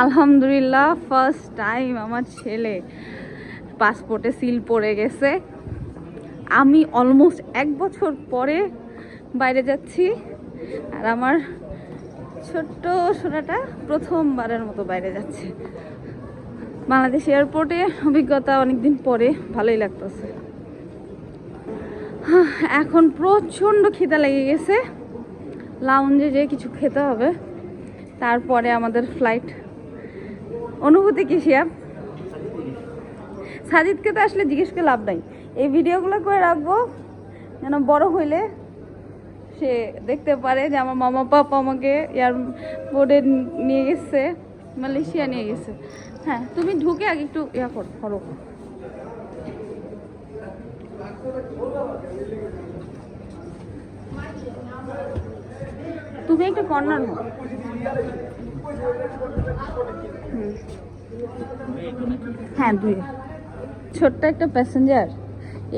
আলহামদুলিল্লাহ first time আমার ছেলে পাসপোর্টে সিল পড়ে গেছে। আমি অলমোস্ট 1 বছর পরে বাইরে যাচ্ছি, আর আমার ছোট্ট সোনাটা প্রথমবারের মতো বাইরে যাচ্ছে। বাংলাদেশ এয়ারপোর্টে অভিজ্ঞতা অনেকদিন পরে, ভালোই লাগতেছে। এখন প্রচণ্ড খিদা লেগে গেছে, লাউঞ্জে যেয়ে কিছু খেতে হবে, তারপরে আমাদের ফ্লাইট। অনুভূতি কি শিয়া? সাজিদকে তো আসলে জিজ্ঞেস করে লাভ নাই, এই ভিডিওগুলো করে রাখবো যেন বড় হইলে সে দেখতে পারে যে আমার মামা পাপা আমাকে এয়ারপোর্টে নিয়ে গেছে, মালয়েশিয়া নিয়ে গেছে। হ্যাঁ, তুমি ঢুকে আগে একটু করো। তুমি একটু কর্নার হো। হ্যাঁ, দুই ছোট্ট একটা প্যাসেঞ্জার,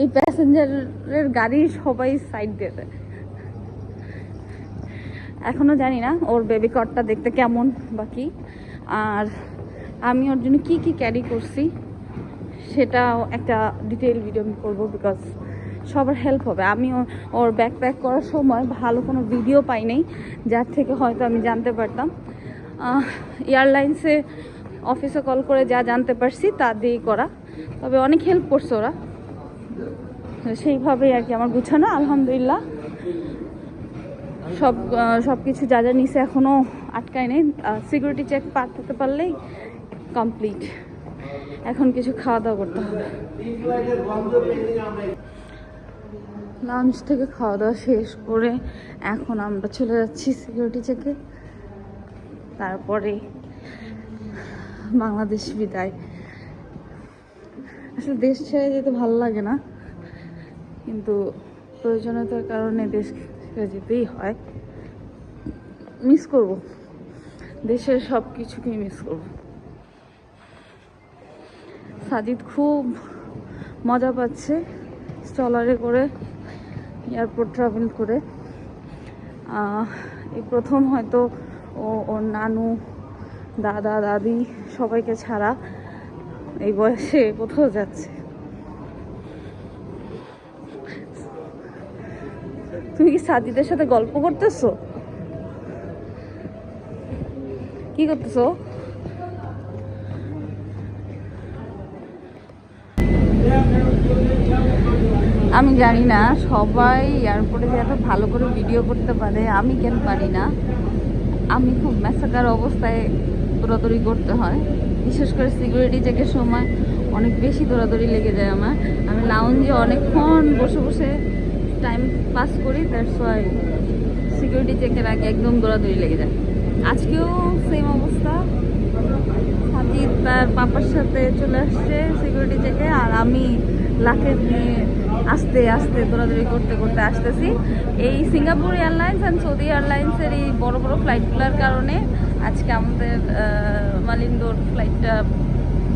এই প্যাসেঞ্জারের গাড়ি সবাই সাইড দিয়ে দেয়। এখনো জানি না ওর বেবি কটটা দেখতে কেমন বাকি, আর আমি ওর জন্য কি কি ক্যারি করছি সেটাও একটা ডিটেইল ভিডিও আমি করবো, বিকজ সবার হেল্প হবে। আমি ওর ব্যাকপ্যাক করার সময় ভালো কোনো ভিডিও পাই নাই, যার থেকে হয়তো আমি জানতে পারতাম। এয়ারলাইন্সে অফিসে কল করে যা জানতে পারছি তা দিয়েই করা, তবে অনেক হেল্প করছে ওরা, সেইভাবেই আর কি আমার গুছানো। আলহামদুলিল্লাহ সব কিছু যা যা নিচে এখনও আটকায় নেই, সিকিউরিটি চেক পার করতে পারলেই কমপ্লিট। এখন কিছু খাওয়া দাওয়া করতে হবে। লাঞ্চ থেকে খাওয়া দাওয়া শেষ করে এখন আমরা চলে যাচ্ছি সিকিউরিটি চেকে, তারপরে বাংলাদেশ বিদায়। আসলে দেশ ছেড়ে যেতে ভালো লাগে না, কিন্তু প্রয়োজনীয়তার কারণে দেশ ছেড়ে যেতেই হয়। মিস করব, দেশের সব কিছুকেই মিস করব। সাজিদ খুব মজা পাচ্ছে ট্রলারে করে এয়ারপোর্ট ট্রাভেল করে। এই প্রথম হয়তো ওর নানু, দাদা, দাদি সবাইকে ছাড়া এই বয়সে কোথাও যাচ্ছে। তুমি কি সাজিদের সাথে গল্প করতেছো? কি করতেছো? আমি জানি না সবাই এয়ারপোর্টে যে এত ভালো করে ভিডিও করতে পারে, আমি কেন পারি না। আমি খুব ম্যাসাকার অবস্থায় দৌড়াদৌড়ি করতে হয়, বিশেষ করে সিকিউরিটি চেকের সময় অনেক বেশি দৌড়াদৌড়ি লেগে যায় আমার। আমি লাউঞ্জে অনেকক্ষণ বসে বসে টাইম পাস করি, দ্যাটস ওয়াই সিকিউরিটি চেকের আগে একদম দৌড়াদৌড়ি লেগে যায়। আজকেও সেম অবস্থা, সাজিদ তার পাপার সাথে চলে আসছে সিকিউরিটি চেকে, আর আমি লাকেজ নিয়ে আস্তে আস্তে দৌড়াদৌড়ি করতে করতে আসতেছি। এই সিঙ্গাপুর এয়ারলাইন্স অ্যান্ড সৌদি এয়ারলাইন্সের এই বড় বড় ফ্লাইটগুলোর কারণে আজকে আমাদের মালিন্দোর ফ্লাইটটা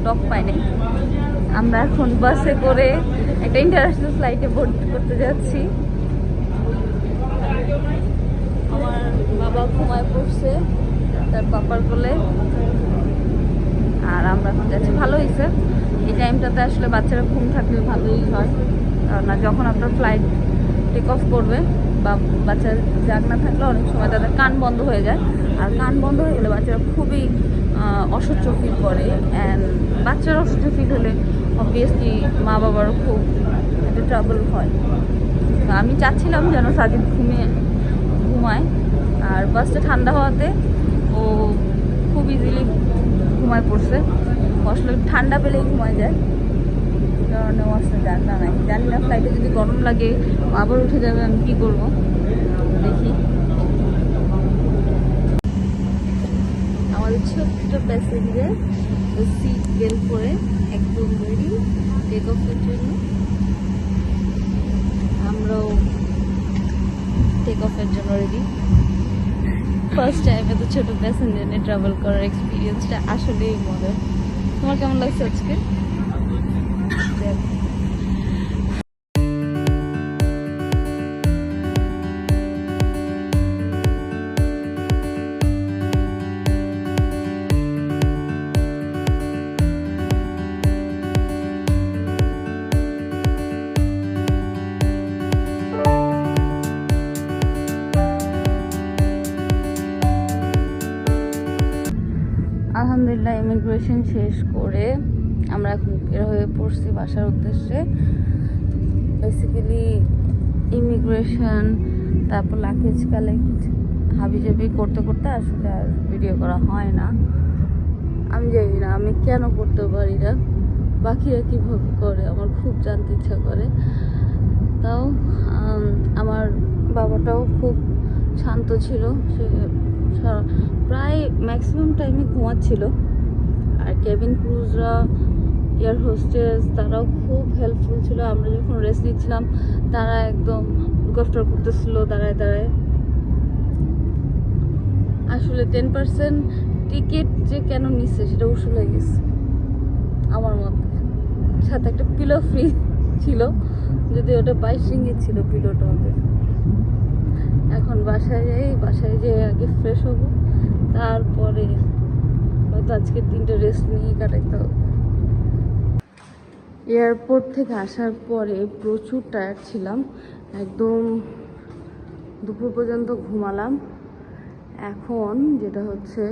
ডক পায়নি। আমরা এখন বাসে করে একটা ইন্টারন্যাশনাল ফ্লাইটে বোর্ড করতে যাচ্ছি। আমার বাবা ঘুমায় পড়ছে তার পাপার কোলে, আর আমরা এখন যাচ্ছি। ভালো হয়েছে, এই টাইমটাতে আসলে বাচ্চারা ঘুম থাকলে ভালোই হয়, না যখন আপনার ফ্লাইট টেক অফ করবে বা বাচ্চা জাগ না থাকলে অনেক সময় তাদের কান বন্ধ হয়ে যায়, আর কান বন্ধ হয়ে গেলে বাচ্চারা খুবই অসহ্য ফিল করে। অ্যান্ড বাচ্চারা অসহ্য ফিল হলে অবভিয়াসলি মা বাবারও খুব একটা ট্রাবল হয়। তো আমি চাচ্ছিলাম যেন সাজিদ ঘুমায়, আর বাসটা ঠান্ডা হওয়াতে ও খুব ইজিলি ঘুমায় পড়ছে। আসলে ঠান্ডা পেলেই ঘুমায় যায়, কারণে ও আসলে জানা নাই। জানি না ফ্লাইটে যদি গরম লাগে আবার উঠে যাবে, আমি কী করবো দেখি। আমাদের ছোট্ট প্যাসেঞ্জার সিট বেল্ট করে একদম রেডি টেক অফের জন্য। আমরাও টেক অফের জন্য রেডি। ফার্স্ট টাইম এত ছোটো প্যাসেঞ্জার নিয়ে ট্রাভেল করার এক্সপিরিয়েন্সটা আসলেই মজার। তোমার কেমন লাগছে আজকে? আলহামদুলিল্লাহ ইমিগ্রেশন শেষ করে আমরা এখন বের হয়ে পড়ছি বাসার উদ্দেশ্যে। বেসিক্যালি ইমিগ্রেশন, তারপর লাগেজ কালেক্ট হাবিজাবি করতে করতে আসলে আর ভিডিও করা হয় না। আমি জানি না আমি কেন করতে পারি না, বাকিরা কীভাবে করে, আমার খুব জানতে ইচ্ছা করে। তাও আমার বাবাটাও খুব শান্ত ছিল, সে প্রায় ম্যাক্সিমাম টাইমে ঘুমাচ্ছিল। আর কেবিন ক্রুজরা, এয়ার হোস্টেস, তারাও খুব হেল্পফুল ছিল। আমরা যখন রেস্ট নিচ্ছিলাম তারা একদম লুক আফটার করতেছিল দাঁড়ায় দাঁড়ায়। আসলে 10% টিকিট যে কেন নিচ্ছে সেটা উসুল হয়ে গেছে আমার মতে। সাথে একটা পিলো ফ্রি ছিল, যদি ওটা 22 রিঙ্গিত ছিল পিলোটা ওদের। এখন বাসায় যাই, বাসায় যেয়ে আগে ফ্রেশ হবো, তারপরে হয়তো আজকের দিনটা রেস্ট নিয়ে কাটাইতে হবে। এয়ারপোর্ট থেকে আসার পরে প্রচুর টায়ার্ড ছিলাম, একদম দুপুর পর্যন্ত ঘুমালাম। এখন যেটা হচ্ছে,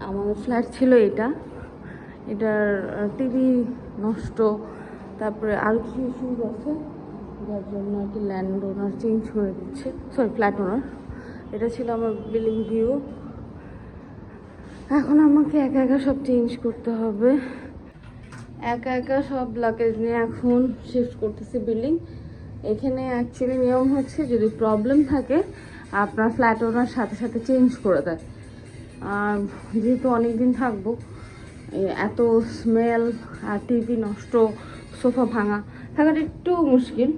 আমাদের ফ্ল্যাট ছিল এটার টিভি নষ্ট, তারপরে আরও কিছু ইস্যুস আছে, যার জন্য আর কি ল্যান্ড ওনার চেঞ্জ করে দিচ্ছে, সরি ফ্ল্যাট ওনার। এটা ছিল আমার বিলিং ভিউ। এখন আমাকে একা একা সব চেঞ্জ করতে হবে, একা একা সব লাগেজ নিয়ে এখন শিফট করতেছি বিল্ডিং। এখানে অ্যাকচুয়ালি নিয়ম হচ্ছে, যদি প্রবলেম থাকে আপনার ফ্ল্যাট ওনার সাথে সাথে চেঞ্জ করে দেয়। আর যেহেতু অনেক দিন থাকবো, এত স্মেল আর টিভি নষ্ট, সোফা ভাঙা, থাকাটা একটু মুশকিল,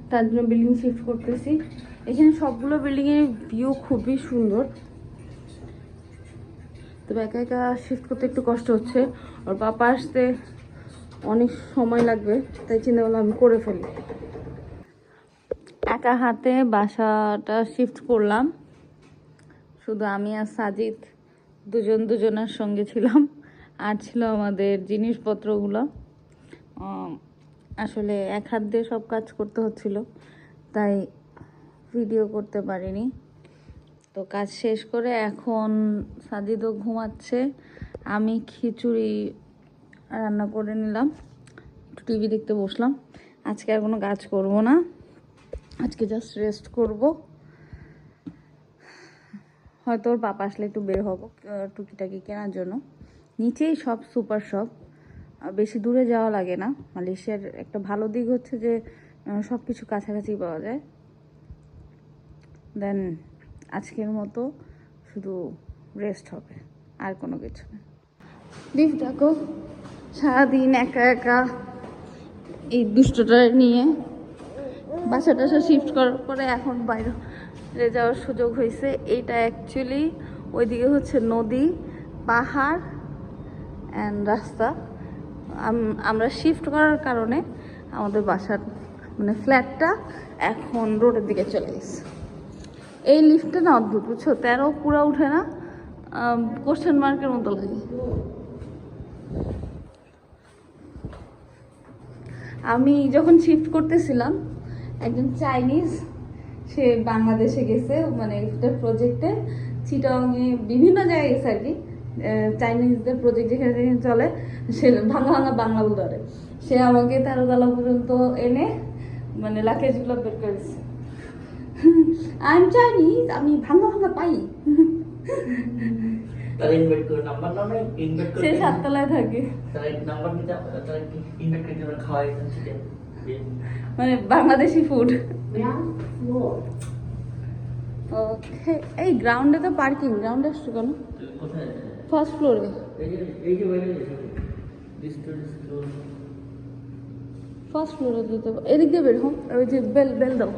তার জন্য বিল্ডিং শিফট করতেছি। এখানে সবগুলো বিল্ডিংয়ের ভিউ খুবই সুন্দর, তবে একা একা শিফট করতে একটু কষ্ট হচ্ছে। ওর পাপা আসতে অনেক সময় লাগবে, তাই চিন্তা করলাম আমি করে ফেলি। একা হাতে বাসাটা শিফট করলাম, শুধু আমি আর সাজিদ দুজনের সঙ্গে ছিলাম, আর ছিল আমাদের জিনিসপত্রগুলো। আসলে এক হাত দিয়ে সব কাজ করতে হচ্ছিল, তাই ভিডিও করতে পারিনি। তো কাজ শেষ করে এখন সাজিদও ঘুমাচ্ছে, আমি খিচুড়ি রান্না করে নিলাম, একটু টিভি দেখতে বসলাম। আজকে আর কোনো কাজ করব না, আজকে জাস্ট রেস্ট করব। হয়তো ওর পাপা আসলে একটু বের হবো টুকিটাকি কেনার জন্য। নিচেই সব সুপার শপ, বেশি দূরে যাওয়া লাগে না। মালয়েশিয়ার একটা ভালো দিক হচ্ছে যে সব কিছু কাছাকাছি পাওয়া যায়। দেন আজকের মতো শুধু রেস্ট হবে, আর কোনো কিছু না। লিফট দেখো, সারাদিন একা একা এই দুষ্টটা নিয়ে বাসা টাসা শিফট করার পরে এখন বাইরে যাওয়ার সুযোগ হয়েছে। এইটা অ্যাকচুয়ালি ওইদিকে হচ্ছে নদী, পাহাড় অ্যান্ড রাস্তা। আমরা শিফট করার কারণে আমাদের বাসার মানে ফ্ল্যাটটা এখন রোডের দিকে চলে গেছে। এই লিফটটা না অদ্ভুত, বুঝছো, 13 পুরো উঠে না, কোশ্চেন মার্কের মতো লাগে। আমি যখন শিফট করতেছিলাম, একজন চাইনিজ, সে বাংলাদেশে গেছে, মানে একটা প্রজেক্টে চিটাগাংয়ে বিভিন্ন জায়গায় গেছে আর কি। চাইনিজদের প্রজেক্ট যেখানে যেখানে চলে, সে ভাঙা ভাঙা বাংলা বলতে পারে। সে আমাকে 13 তলা পর্যন্ত এনে মানে লাগেজগুলো বের করেছে। আই এম চাইনিজ, আমি ভাঙা ভাঙা পাই। সে 7 তলায় থাকে, মানে বাংলাদেশি ফুড। ওকে, এই গ্রাউন্ডে তো পার্কিং, গ্রাউন্ডে আসছো কেন? ফার্স্ট ফ্লোরে। ফার্স্ট ফ্লোরে দিতে, এদিক দিয়ে বের হো, ওই যে বেল দাও।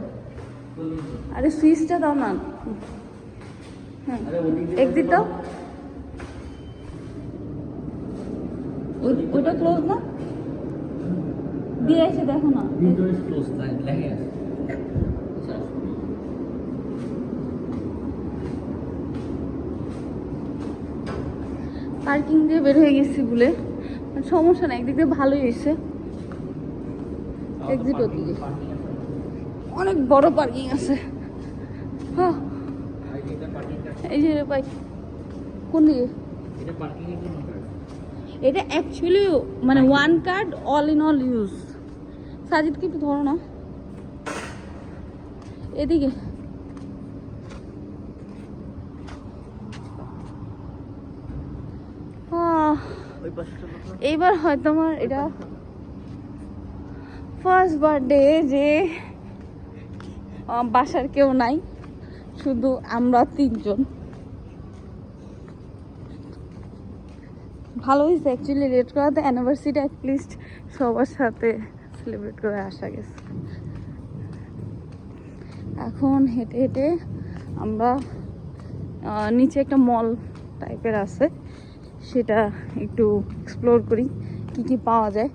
আরে সুইচটা দাও না। হ্যাঁ, এক্সিট দাও। ওইটা ক্লোজ না, দিয়ে এসে দেখো না। পার্কিং দিয়ে বের হয়ে গেছি বলে সমস্যা না, একদিক দিয়ে ভালোই হয়েছে। এক্সিট ওদিকে অনেক বড় পার্কিং আছে। হ্যাঁ, এই যে ভাই কোন দিকে? এটা পার্কিং এর জন্য কার্ড। এটা অ্যাকচুয়ালি মানে one card all in all use. সাজিদকে একটু ধরো না, এদিকে। ওই পাশে চলো তো। এইবার হয়তো আমার এটা ফার্স্ট বার্থডে যে বাসার কেউ নাই, শুধু আমরা তিনজন। ভালো হয়েছে অ্যাকচুয়ালি লেট করাতে, অ্যানিভার্সারিটা অ্যাটলিস্ট সবার সাথে সেলিব্রেট করে আসা গেছে। এখন হেঁটে হেঁটে আমরা নিচে একটা মল টাইপের আছে, সেটা একটু এক্সপ্লোর করি কি কি পাওয়া যায়।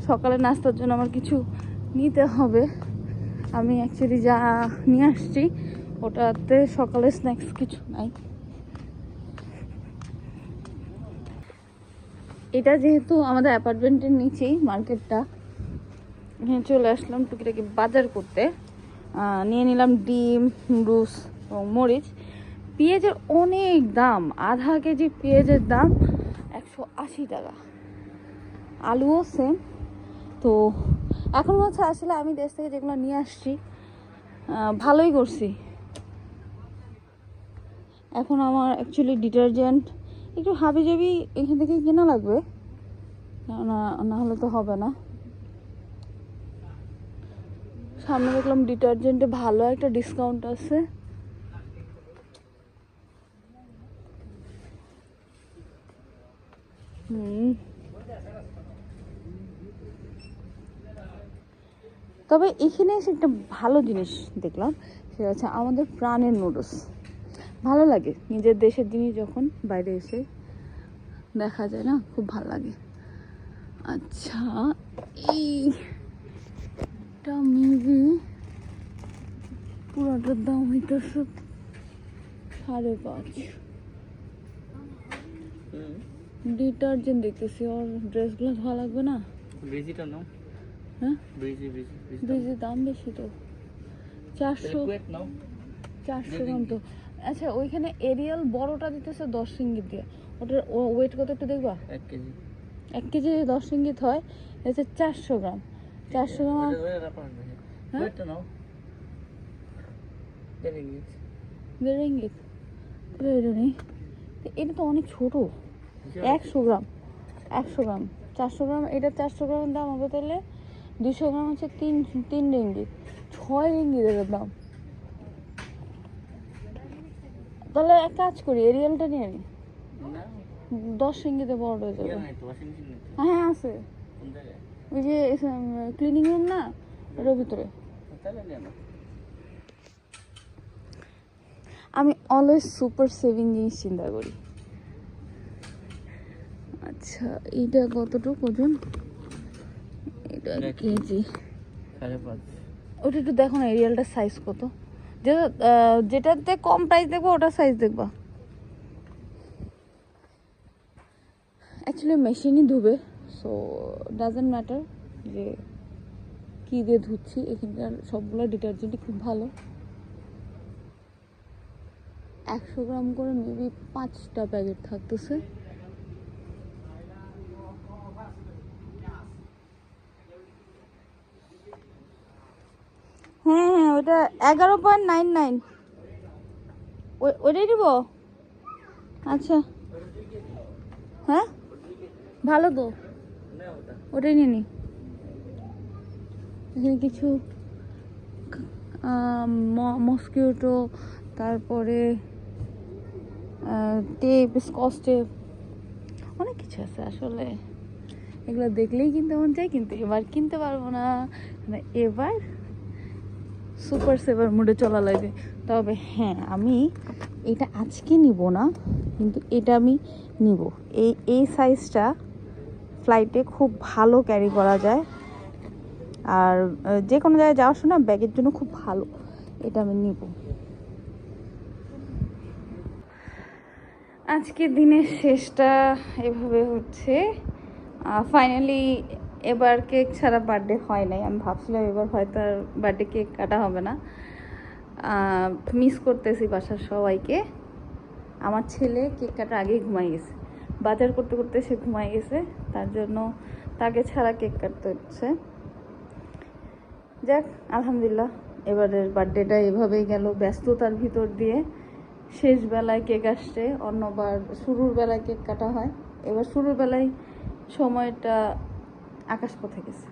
সকালে নাস্তার জন্য আমার কিছু নিতে হবে। আমি অ্যাকচুয়ালি যা নিয়ে আসছি ওটাতে সকালে স্ন্যাক্স কিছু নাই। এটা যেহেতু আমাদের অ্যাপার্টমেন্টের নিচেই মার্কেটটা, এখানে চলে আসলাম টুকিটাকি বাজার করতে। নিয়ে নিলাম ডিম, নুডলস এবং মরিচ। পেঁয়াজের অনেক দাম, আধা কেজি পেঁয়াজের দাম 180 টাকা। আলুও সেম। তো এখন হচ্ছে আসলে আমি দেশ থেকে যেগুলো নিয়ে আসছি ভালোই করছি। এখন আমার অ্যাকচুয়ালি ডিটারজেন্ট একটু হাবিজাবি এখান থেকেই কেনা লাগবে, না হলে তো হবে না। সামনে দেখলাম ডিটারজেন্টে ভালো একটা ডিসকাউন্ট আছে। তবে এখানে এসে একটা ভালো জিনিস দেখলাম, সেটা হচ্ছে আমাদের প্রাণের নুডলস। ভালো লাগে নিজের দেশের জিনিস যখন বাইরে এসে দেখা যায় না, খুব ভালো লাগে। আচ্ছা, এইটা মেবি পুরোটার দাম হইতেছে 5.5। ডিটারজেন্ট দেখতেছি, ওর ড্রেসগুলো ভালো লাগবে না। ব্রিজিটা নাও। হ্যাঁ, ব্রিজি ব্রিজের দাম বেশি তো, 400 নাও। 400 গ্রাম তো। আচ্ছা, ওইখানে এরিয়াল বড়টা দিতেছে 10 রিঙ্গিত দিয়ে। ওটার ওয়েট কত একটু দেখবা? 1 কেজি। 1 কেজি 10 রিঙ্গিত হয়, এটা 400 গ্রাম। 400 গ্রাম হ্যাঁ? ওয়েটটা নাও। 1 রিঙ্গিত। 1.5 রিঙ্গিত। এটা নেই, এটা তো অনেক ছোট। 100 গ্রাম 100 গ্রাম 400 গ্রাম, এটা 400 গ্রামের দাম হবে তাহলে 200 গ্রাম হচ্ছে 3 রিঙ্গিত, 6 রিঙ্গিত এর দাম। তাহলে এক কাজ করি, এরিয়ালটা নিয়ে নিই, না 10 রিঙ্গিতে বড় হয়ে যাবে। নাই তো ওয়াশিং মেশিন নেই। হ্যাঁ আছে, কোন জায়গায়? ওই যে ক্লিনিং রুম না, ওটার ভিতরে। তাহলে নিয়ে নাও। আমি অলওয়েজ সুপার সেভিং জিনিস চিন্তা করি। আচ্ছা, এইটা কতটুকু ওজন? এটা কেজি 5.5। ওটা একটু দেখো না, এরিয়ালটার সাইজ কত। যেটাতে কম প্রাইস দেখবো ওটার সাইজ দেখবা। অ্যাকচুয়ালি মেশিনই ধুবে, সো ডাজেন্ট ম্যাটার যে কী দিয়ে ধুচ্ছি। এখানকার সবগুলো ডিটারজেন্টই খুব ভালো। 100 গ্রাম করে মেবি 5টা প্যাকেট থাকতেছে। হ্যাঁ হ্যাঁ, ওটা 11.99। ওইটাই দিব। আচ্ছা হ্যাঁ, ভালো তো, ওটাই নিয়ে নিই। এখানে কিছু মসকিউটো, তারপরে টেপ, স্কচ টেপ, অনেক কিছু আছে। আসলে এগুলো দেখলেই কিনতে মন চায়, কিন্তু এবার কিনতে পারবো না, মানে এবার সুপার সেভার মুডে চলা লাগে। তবে হ্যাঁ, আমি এটা আজকে নিব না, কিন্তু এটা আমি নিব। এই সাইজটা ফ্লাইটে খুব ভালো ক্যারি করা যায়, আর যে কোনো জায়গায় যাওয়ার সময় ব্যাগের জন্য খুব ভালো। এটা আমি নিব। আজকে দিনের শেষটা এভাবে হচ্ছে। ফাইনালি এবার কেক ছাড়া বার্থডে হয় নাই। আমি ভাবছিলাম এবার হয়তো আর বার্থডে কেক কাটা হবে না। মিস করতেছি বাসার সবাইকে। আমার ছেলে কেক কাটা আগেই ঘুমাই গেছে, বাজার করতে করতে সে ঘুমাই গেছে, তার জন্য তাকে ছাড়া কেক কাটতে হচ্ছে। যাক আলহামদুলিল্লাহ, এবারের বার্থডেটা এভাবেই গেল ব্যস্ততার ভিতর দিয়ে। শেষ বেলায় কেক আসছে, অন্যবার শুরুর বেলায় কেক কাটা হয়, এবার শুরুর বেলায় সময়টা আকাশ পথে গেছে।